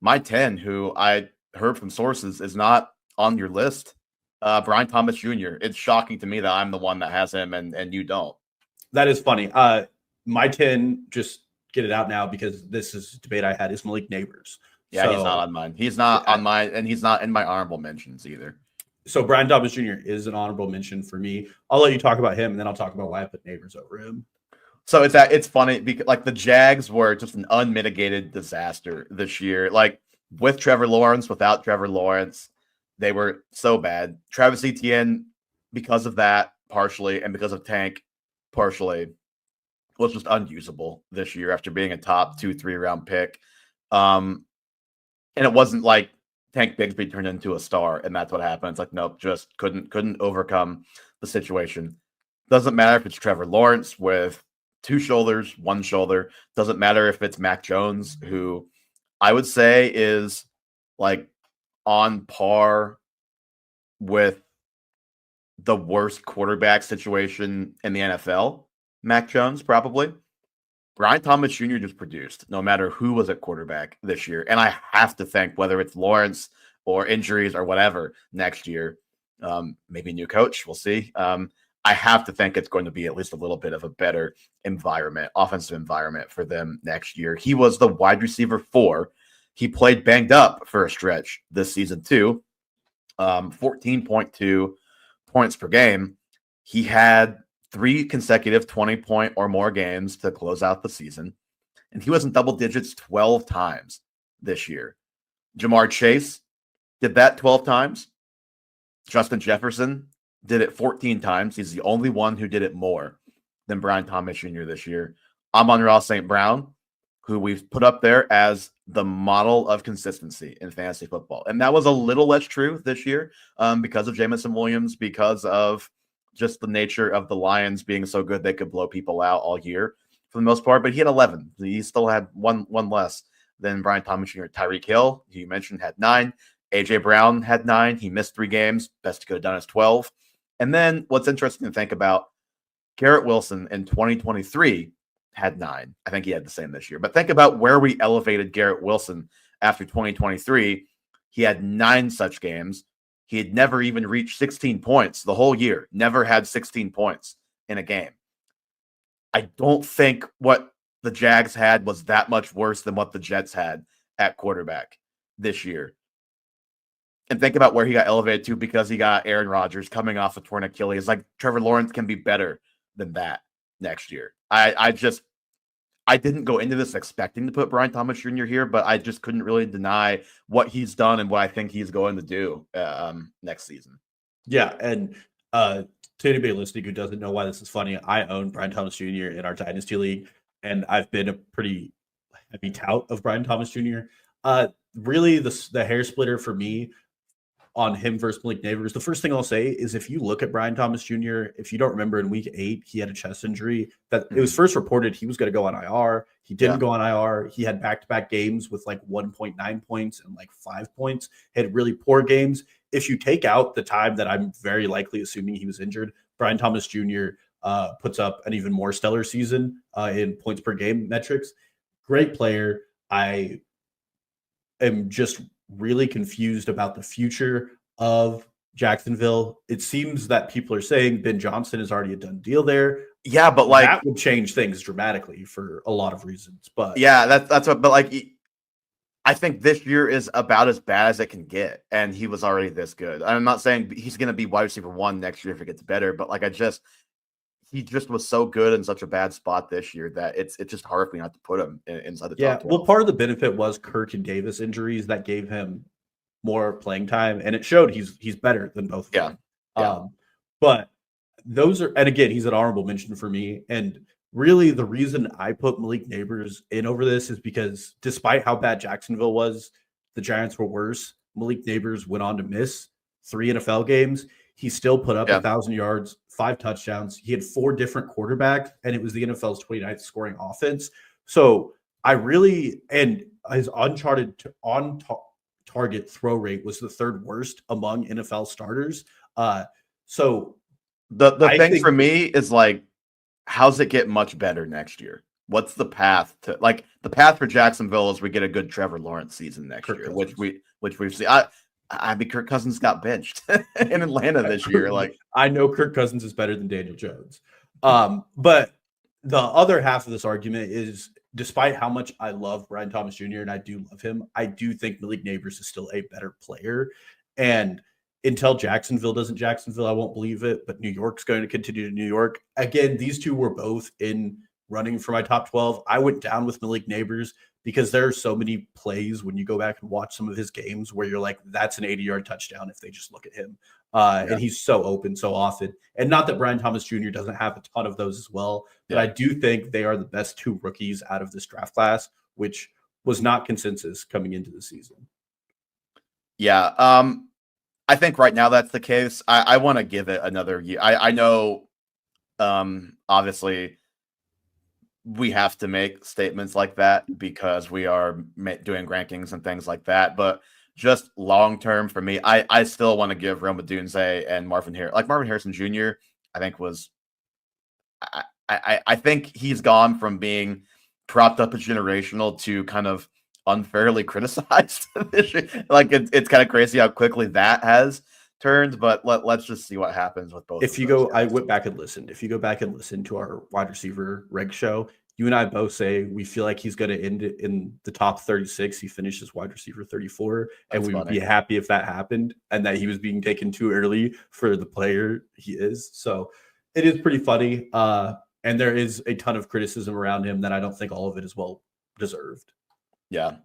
My 10, who I heard from sources is not on your list, Brian Thomas Jr. It's shocking to me that I'm the one that has him and you don't. That is funny. My 10, just get it out now because this is a debate I had, is Malik Nabers. Yeah, he's not So on mine. He's not on mine, and he's not in my honorable mentions either. So Brian Thomas Jr. is an honorable mention for me. I'll let you talk about him, and then I'll talk about why I put Nabers over him. So it's funny because like the Jags were just an unmitigated disaster this year. Like with Trevor Lawrence, without Trevor Lawrence, they were so bad. Travis Etienne, because of that partially, and because of Tank partially, was just unusable this year after being a top 2-3 round pick. And it wasn't like Tank Bigsby turned into a star, and that's what happened. It's like, nope, just couldn't overcome the situation. Doesn't matter if it's Trevor Lawrence with 2 shoulders, 1 shoulder. Doesn't matter if it's Mac Jones, who I would say is like on par with the worst quarterback situation in the NFL. Mac Jones, probably. Brian Thomas Jr. just produced, no matter who was at quarterback this year. And I have to think, whether it's Lawrence or injuries or whatever next year, maybe new coach, we'll see. I have to think it's going to be at least a little bit of a better environment, offensive environment for them next year. He was the wide receiver 4. He played banged up for a stretch this season too. 14.2 points per game. He had 3 consecutive 20-point or more games to close out the season. And he was in double digits 12 times this year. Jamar Chase did that 12 times. Justin Jefferson did it 14 times. He's the only one who did it more than Brian Thomas Jr. this year. Amon-Ra St. Brown, who we've put up there as the model of consistency in fantasy football. And that was a little less true this year because of Jameson Williams, because of just the nature of the Lions being so good they could blow people out all year for the most part. But he had 11. He still had one less than Brian Thomas Jr. Tyreek Hill, who you mentioned, had 9. A.J. Brown had 9. He missed 3 games. Best he could have done is 12. And then what's interesting to think about, Garrett Wilson in 2023 had 9. I think he had the same this year. But think about where we elevated Garrett Wilson after 2023. He had 9 such games. He had never even reached 16 points the whole year. Never had 16 points in a game. I don't think what the Jags had was that much worse than what the Jets had at quarterback this year. And think about where he got elevated to because he got Aaron Rodgers coming off a torn Achilles. Like, Trevor Lawrence can be better than that next year. I didn't go into this expecting to put Brian Thomas Jr. here, but I just couldn't really deny what he's done and what I think he's going to do next season. Yeah, and to anybody listening who doesn't know why this is funny, I own Brian Thomas Jr. in our Dynasty League, and I've been a pretty heavy tout of Brian Thomas Jr. Really, the hair splitter for me on him versus Malik Nabers, the first thing I'll say is if you look at Brian Thomas Jr., if you don't remember, in week 8, he had a chest injury that it was first reported he was going to go on IR. He didn't go on IR. He had back-to-back games with like 1.9 points and like 5 points, had really poor games. If you take out the time that I'm very likely assuming he was injured, Brian Thomas Jr. Puts up an even more stellar season in points per game metrics. Great player. I am just really confused about the future of Jacksonville. It seems that people are saying Ben Johnson is already a done deal there. Yeah, but like that would change things dramatically for a lot of reasons. But yeah, that's what. But like, I think this year is about as bad as it can get, and he was already this good. I'm not saying he's going to be wide receiver 1 next year if it gets better, but like he just was so good in such a bad spot this year that it's just hard for me not to put him inside the top 12. Well, part of the benefit was Kirk and Davis injuries that gave him more playing time, and it showed he's better than both of them. But those are, and again, he's an honorable mention for me. And really, the reason I put Malik Nabers in over this is because despite how bad Jacksonville was, the Giants were worse. Malik Nabers went on to miss 3 NFL games. He still put up 1,000 yards, 5 touchdowns. He had 4 different quarterbacks, and it was the NFL's 29th scoring offense. So I really, and his uncharted on-target throw rate was the 3rd worst among NFL starters. So the thing for me is like, how's it get much better next year? What's the path to, like, the path for Jacksonville is we get a good Trevor Lawrence season next year, which we've seen. I mean, Kirk Cousins got benched in Atlanta this year. Like, I know Kirk Cousins is better than Daniel Jones. But the other half of this argument is, despite how much I love Brian Thomas Jr. and I do love him, I do think Malik Nabers is still a better player. And until Jacksonville doesn't Jacksonville, I won't believe it. But New York's going to continue to New York. Again, these two were both in running for my top 12. I went down with Malik Nabers because there are so many plays when you go back and watch some of his games where you're like, that's an 80-yard touchdown if they just look at him. And he's so open so often. And not that Brian Thomas Jr. doesn't have a ton of those as well, but I do think they are the best two rookies out of this draft class, which was not consensus coming into the season. Yeah. I think right now that's the case. I want to give it another year. I know, obviously, we have to make statements like that because we are doing rankings and things like that. But just long term for me, I still want to give Rome Odunze and Marvin Harrison Jr. I think was, I think he's gone from being propped up as generational to kind of unfairly criticized this year. Like it's kind of crazy how quickly that has turned, but let's just see what happens with both. If you go, I went back and listened. If you go back and listen to our wide receiver reg show, you and I both say we feel like he's going to end it in the top 36. He finishes wide receiver 34, and we would be happy if that happened and that he was being taken too early for the player he is. So it is pretty funny. And there is a ton of criticism around him that I don't think all of it is well deserved. Yeah.